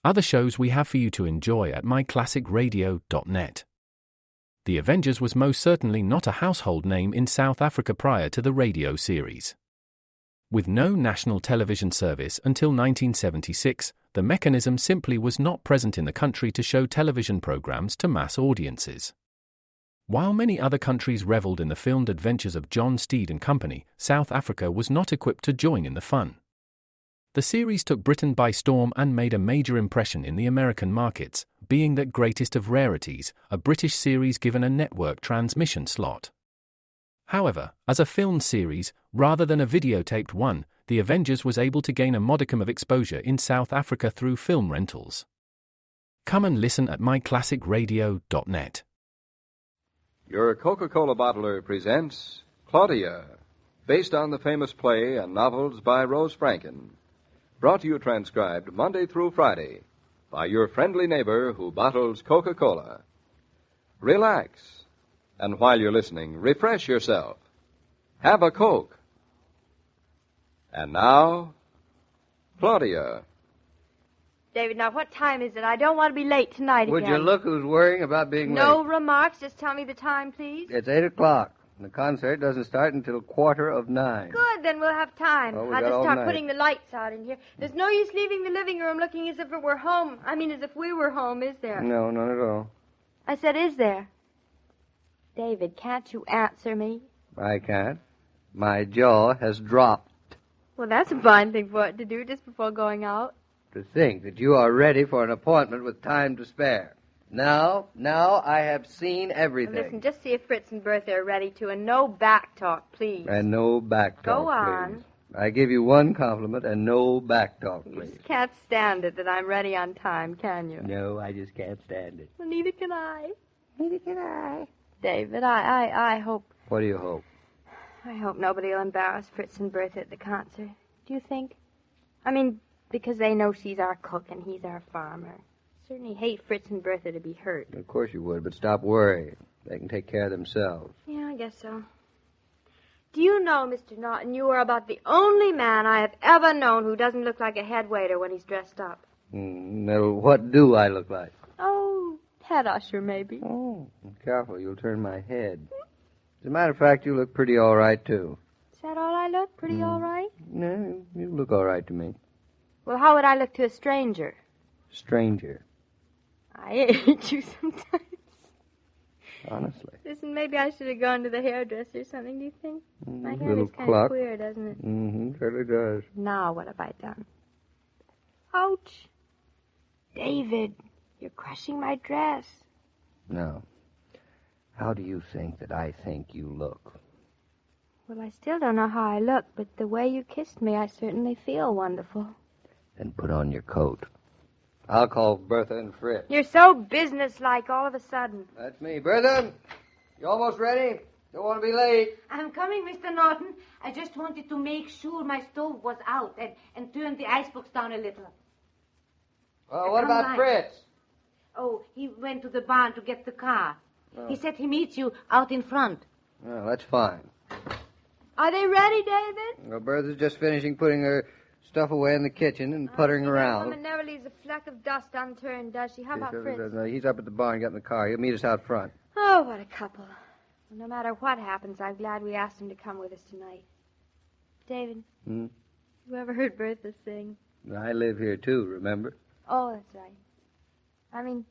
other shows we have for you to enjoy at myclassicradio.net. The Avengers was most certainly not a household name in South Africa prior to the radio series. With no national television service until 1976, the mechanism simply was not present in the country to show television programs to mass audiences. While many other countries reveled in the filmed adventures of John Steed and company, South Africa was not equipped to join in the fun. The series took Britain by storm and made a major impression in the American markets, being that greatest of rarities, a British series given a network transmission slot. However, as a filmed series, rather than a videotaped one, The Avengers was able to gain a modicum of exposure in South Africa through film rentals. Come and listen at myclassicradio.net. Your Coca-Cola bottler presents Claudia, based on the famous play and novels by Rose Franken. Brought to you transcribed Monday through Friday by your friendly neighbor who bottles Coca-Cola. Relax, and while you're listening, refresh yourself. Have a Coke. And now, Claudia. David, now what time is it? I don't want to be late tonight again. Would you look who's worrying about being late? No remarks. Just tell me the time, please. It's 8 o'clock. The concert doesn't start until 8:45. Good, then we'll have time. Oh, we I'll got just all start night. putting the lights out in here. There's no use leaving the living room looking as if it were home. I mean, as if we were home, is there? No, not at all. I said, is there? David, can't you answer me? I can't. My jaw has dropped. Well, that's a fine thing for it to do just before going out. To think that you are ready for an appointment with time to spare. Now I have seen everything. Well, listen, just see if Fritz and Bertha are ready to, and no back talk, please. And no back talk, Go on. please. I give you one compliment and no back talk, You please. just can't stand it that I'm ready on time, can you? No, I just can't stand it. Well, neither can I. Neither can I. David, I hope... What do you hope? I hope nobody will embarrass Fritz and Bertha at the concert. Do you think? I mean, because they know she's our cook and he's our farmer. Certainly hate Fritz and Bertha to be hurt. Of course you would, but stop worrying. They can take care of themselves. Yeah, I guess so. Do you know, Mr. Norton, you are about the only man I have ever known who doesn't look like a head waiter when he's dressed up. Now, what do I look like? Oh, head usher, maybe. Oh, careful, you'll turn my head. As a matter of fact, you look pretty all right, too. Is that all I look? Pretty all right? No, you look all right to me. Well, how would I look to a stranger? Stranger. I hate you sometimes. Honestly. Listen, maybe I should have gone to the hairdresser or something, do you think? My hair little is kind clock. of queer, doesn't it? Mm-hmm, certainly does. Now, what have I done? Ouch. David, you're crushing my dress. Now, how do you think that I think you look? Well, I still don't know how I look, but the way you kissed me, I certainly feel wonderful. Then put on your coat. I'll call Bertha and Fritz. You're so businesslike all of a sudden. That's me. Bertha, you almost ready? Don't want to be late. I'm coming, Mr. Norton. I just wanted to make sure my stove was out and turn the icebox down a little. Well, what about Fritz? Oh, he went to the barn to get the car. Oh. He said he meets you out in front. Oh, that's fine. Are they ready, David? Well, Bertha's just finishing putting her stuff away in the kitchen and puttering around. That woman never leaves a fleck of dust unturned, does she? How about Fritz? No, he's up at the barn getting the car. He'll meet us out front. Oh, what a couple. Well, no matter what happens, I'm glad we asked him to come with us tonight. David, you ever heard Bertha sing? I live here, too, remember? Oh, that's right. I mean,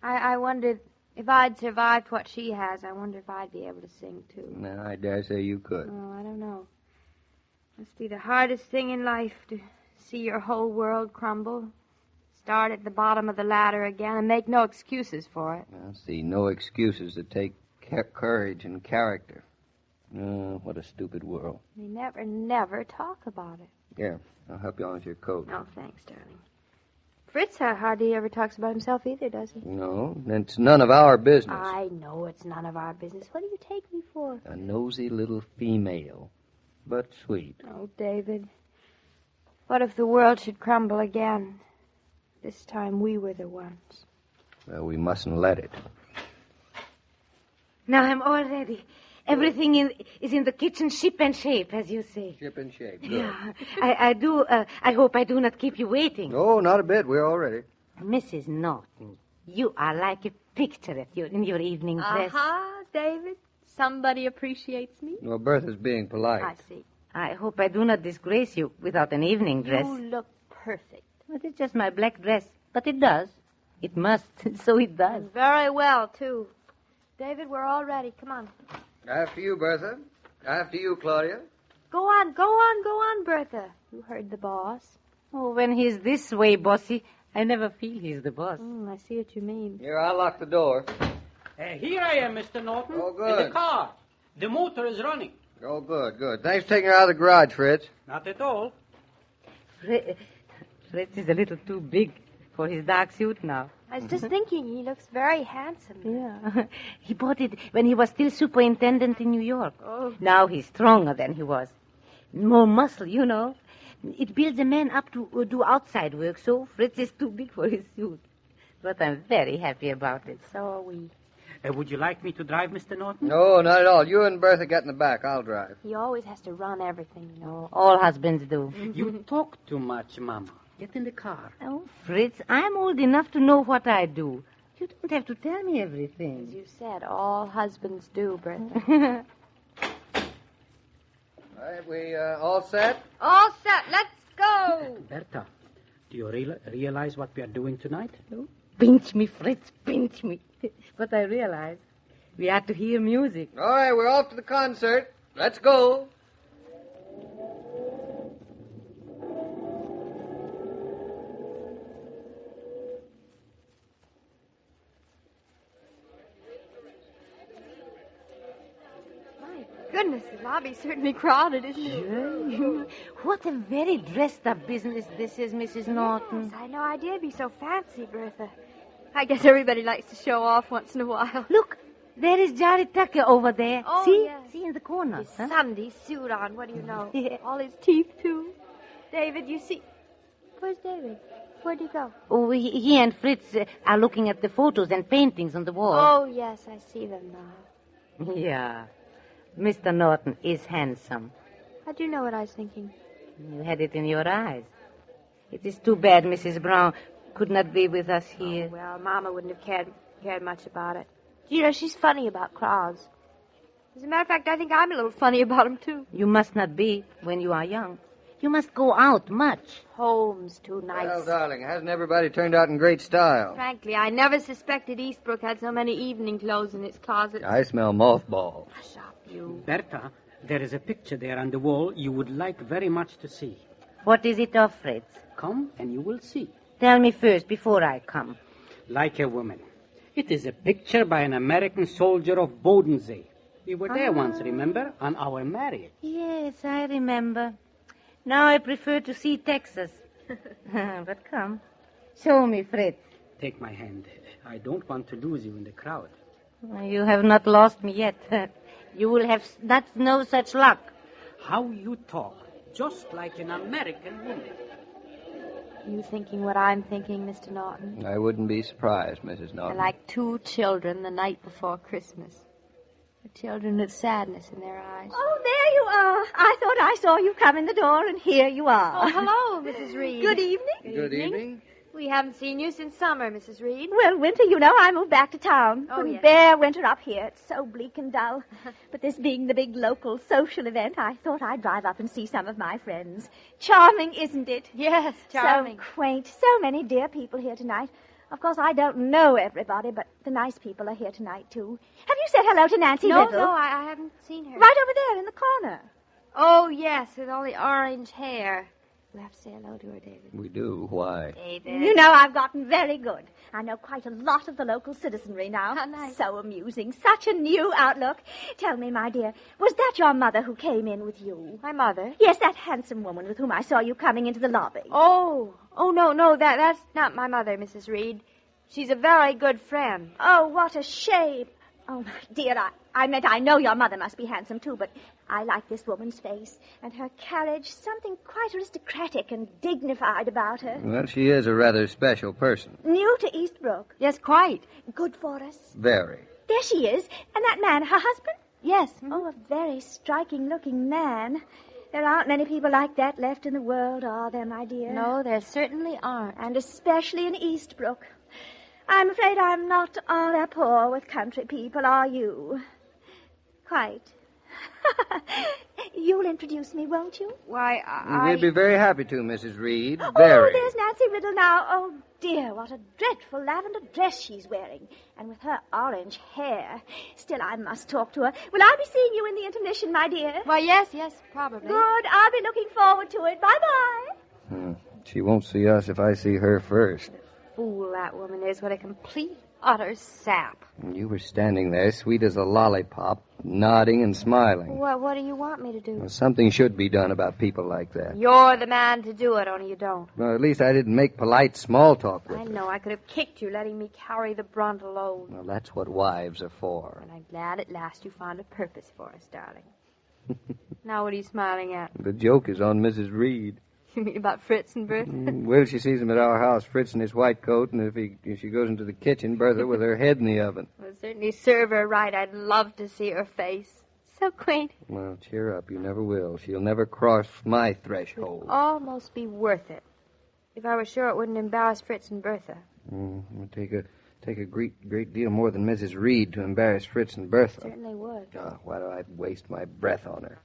I wondered if I'd survived what she has, I wonder if I'd be able to sing, too. No, I dare say you could. Oh, I don't know. Must be the hardest thing in life to see your whole world crumble, start at the bottom of the ladder again, and make no excuses for it. Well, see, no excuses that take courage and character. Oh, what a stupid world. They never talk about it. Here, I'll help you on with your coat. Oh, thanks, darling. Fritz hardly ever talks about himself either, does he? No, it's none of our business. I know it's none of our business. What do you take me for? A nosy little female, but sweet. Oh, David. What if the world should crumble again? This time we were the ones. Well, we mustn't let it. Now I'm all ready. Everything is in the kitchen ship and shape, as you say. Ship and shape. Good. Yeah, I hope I do not keep you waiting. Oh, not a bit. We're all ready. Mrs. Norton, you are like a picture in your evening dress. Aha, David. Somebody appreciates me. Well, Bertha's being polite. I see. I hope I do not disgrace you without an evening dress. You look perfect. It's just my black dress, but it does. It must, so it does. Very well, too. David, we're all ready. Come on. After you, Bertha. After you, Claudia. Go on, Bertha. You heard the boss. Oh, when he's this way, bossy, I never feel he's the boss. I see what you mean. Here, I'll lock the door. Here I am, Mr. Norton. Oh, good. In the car. The motor is running. Oh, good, good. Thanks for taking her out of the garage, Fritz. Not at all. Fritz is a little too big for his dark suit now. I was just thinking, he looks very handsome. Yeah. He bought it when he was still superintendent in New York. Oh. Now he's stronger than he was. More muscle, you know. It builds a man up to do outside work, so Fritz is too big for his suit. But I'm very happy about it. So are we. Would you like me to drive, Mr. Norton? No, not at all. You and Bertha get in the back. I'll drive. He always has to run everything, you know. All husbands do. You talk too much, Mama. Get in the car. Oh, Fritz, I'm old enough to know what I do. You don't have to tell me everything. As you said, all husbands do, Bertha. All right, we all set? All set. Let's go. Bertha, do you realize what we are doing tonight? Oh, pinch me, Fritz, pinch me. But I realize we have to hear music. All right, we're off to the concert. Let's go. Goodness, the lobby's certainly crowded, isn't it? Sure. What a very dressed-up business this is, Mrs. Norton. Yes, I had no idea it'd be so fancy, Bertha. I guess everybody likes to show off once in a while. Look, there is Johnny Tucker over there. Oh, see? yes. See in the corner. His huh? Sunday suit on, what do you know? Yeah. All his teeth, too. David, you see... Where's David? Where'd he go? Oh, he and Fritz are looking at the photos and paintings on the wall. Oh, yes, I see them now. Yeah. Mr. Norton is handsome. How'd you know what I was thinking? You had it in your eyes. It is too bad Mrs. Brown could not be with us here. Oh, well, Mama wouldn't have cared much about it. You know, she's funny about crowds. As a matter of fact, I think I'm a little funny about them, too. You must not be when you are young. You must go out much. Home's too nice. Well, darling, hasn't everybody turned out in great style? Frankly, I never suspected Eastbrook had so many evening clothes in its closet. I smell mothballs. Hush up, you. Bertha, there is a picture there on the wall you would like very much to see. What is it of, Fritz? Come and you will see. Tell me first before I come. Like a woman. It is a picture by an American soldier of Bodensee. We were there once, remember, on our marriage. Yes, I remember. Now I prefer to see Texas. But come, show me, Fritz. Take my hand. I don't want to lose you in the crowd. You have not lost me yet. You will have not no such luck. How you talk, just like an American woman. You thinking what I'm thinking, Mr. Norton? I wouldn't be surprised, Mrs. They're Norton. like two children the night before Christmas. The children with sadness in their eyes. Oh, there you are. I thought I saw you come in the door, and here you are. Oh, hello, Mrs. Reed. Good evening. Good evening. We haven't seen you since summer, Mrs. Reed. Well, winter, you know, I moved back to town. Oh, Couldn't yes. bear winter up here. It's so bleak and dull. But this being the big local social event, I thought I'd drive up and see some of my friends. Charming, isn't it? Yes, charming. So quaint. So many dear people here tonight. Of course, I don't know everybody, but the nice people are here tonight, too. Have you said hello to Nancy No, Little? no, I haven't seen her. Right over there in the corner. Oh, yes, with all the orange hair. You have to say hello to her, David. We do. Why? David. You know, I've gotten very good. I know quite a lot of the local citizenry now. How nice. So amusing. Such a new outlook. Tell me, my dear, was that your mother who came in with you? My mother? Yes, that handsome woman with whom I saw you coming into the lobby. Oh, no, that's not my mother, Mrs. Reed. She's a very good friend. Oh, what a shame. Oh, my dear, I meant I know your mother must be handsome, too, but I like this woman's face and her carriage, something quite aristocratic and dignified about her. Well, she is a rather special person. New to Eastbrook. Yes, quite. Good for us. Very. There she is. And that man, her husband? Yes. Oh, a very striking-looking man. There aren't many people like that left in the world, are there, my dear? No, there certainly aren't. And especially in Eastbrook. I'm afraid I'm not en rapport with country people, are you? Quite. You'll introduce me, won't you? Why, We'd be very happy to, Mrs. Reed. Oh, Very. there's Nancy Riddle now. Oh, dear, what a dreadful lavender dress she's wearing. And with her orange hair. Still, I must talk to her. Will I be seeing you in the intermission, my dear? Why, yes, probably. Good. I'll be looking forward to it. Bye-bye. She won't see us if I see her first. Fool that woman is. What a complete, utter sap. You were standing there, sweet as a lollipop, nodding and smiling. What do you want me to do? Well, something should be done about people like that. You're the man to do it, only you don't. Well, at least I didn't make polite small talk with I her. know. I could have kicked you, letting me carry the brunt alone. Well, that's what wives are for. And I'm glad at last you found a purpose for us, darling. Now what are you smiling at? The joke is on Mrs. Reed. You mean about Fritz and Bertha? Well, she sees him at our house, Fritz in his white coat, and if she goes into the kitchen, Bertha with her head in the oven. Well, certainly serve her right. I'd love to see her face. So quaint. Well, cheer up. You never will. She'll never cross my threshold. It'd almost be worth it. If I were sure it wouldn't embarrass Fritz and Bertha. It would take a great deal more than Mrs. Reed to embarrass Fritz and Bertha. Certainly would. Oh, why do I waste my breath on her?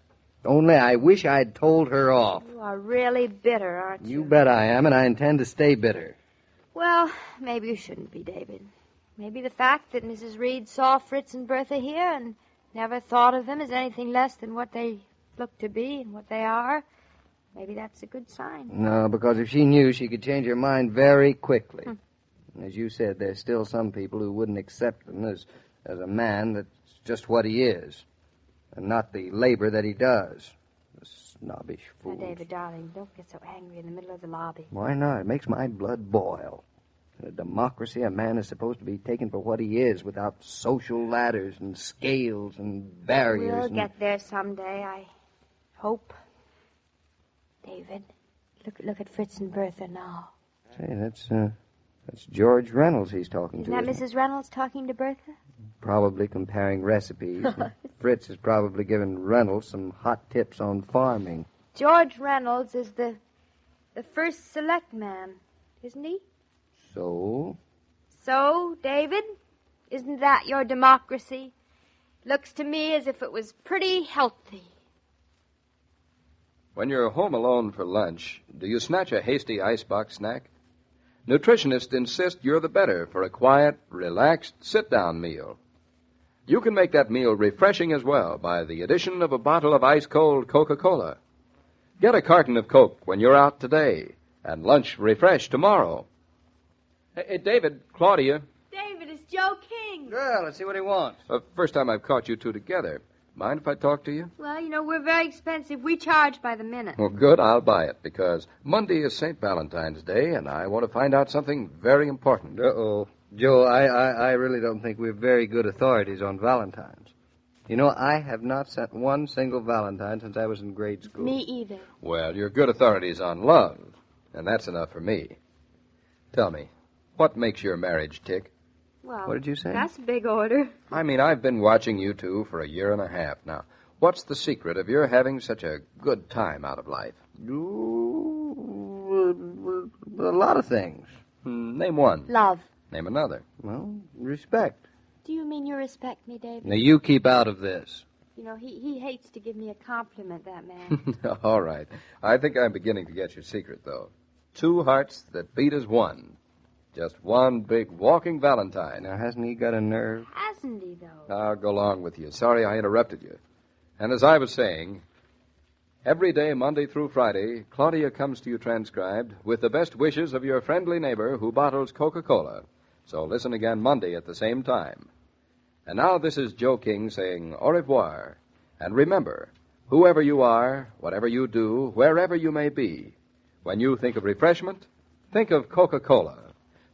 Only I wish I'd told her off. You are really bitter, aren't you? You bet I am, and I intend to stay bitter. Well, maybe you shouldn't be, David. Maybe the fact that Mrs. Reed saw Fritz and Bertha here and never thought of them as anything less than what they look to be and what they are, maybe that's a good sign. No, because if she knew, she could change her mind very quickly. As you said, there's still some people who wouldn't accept him as a man that's just what he is, and not the labor that he does. The snobbish fool. Now, David, darling, don't get so angry in the middle of the lobby. Why not? It makes my blood boil. In a democracy, a man is supposed to be taken for what he is, without social ladders and scales and barriers. We'll get there someday, I hope. David, look at Fritz and Bertha now. Say, that's George Reynolds he's talking Isn't to. that Mrs. Reynolds talking to Bertha? Probably comparing recipes. Fritz has probably given Reynolds some hot tips on farming. George Reynolds is the first select man, isn't he? So? So, David, isn't that your democracy? Looks to me as if it was pretty healthy. When you're home alone for lunch, do you snatch a hasty icebox snack? Nutritionists insist you're the better for a quiet, relaxed, sit-down meal. You can make that meal refreshing as well by the addition of a bottle of ice-cold Coca-Cola. Get a carton of Coke when you're out today, and lunch refreshed tomorrow. Hey, David, Claudia. David, it's Joe King. Well, let's see what he wants. First time I've caught you two together. Mind if I talk to you? Well, we're very expensive. We charge by the minute. Well, good, I'll buy it, because Monday is St. Valentine's Day, and I want to find out something very important. Uh-oh. Joe, I really don't think we're very good authorities on Valentines. You know, I have not sent one single Valentine since I was in grade school. Me either. Well, you're good authorities on love, and that's enough for me. Tell me, what makes your marriage tick? Well, What did you say? That's a big order. I mean, I've been watching you two for a year and a half now. What's the secret of your having such a good time out of life? A lot of things. Name one. Love. Name another. Well, respect. Do you mean you respect me, David? Now, you keep out of this. He hates to give me a compliment, that man. All right. I think I'm beginning to get your secret, though. Two hearts that beat as one. Just one big walking Valentine. Now, hasn't he got a nerve? Hasn't he, though? I'll go along with you. Sorry I interrupted you. And as I was saying, every day, Monday through Friday, Claudia comes to you transcribed with the best wishes of your friendly neighbor who bottles Coca-Cola. So listen again Monday at the same time. And now this is Joe King saying au revoir. And remember, whoever you are, whatever you do, wherever you may be, when you think of refreshment, think of Coca-Cola.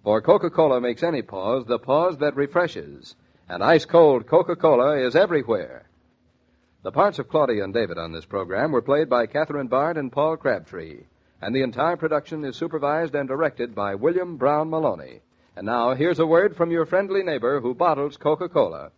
For Coca-Cola makes any pause the pause that refreshes. And ice-cold Coca-Cola is everywhere. The parts of Claudia and David on this program were played by Catherine Bard and Paul Crabtree. And the entire production is supervised and directed by William Brown Maloney. And now, here's a word from your friendly neighbor who bottles Coca-Cola.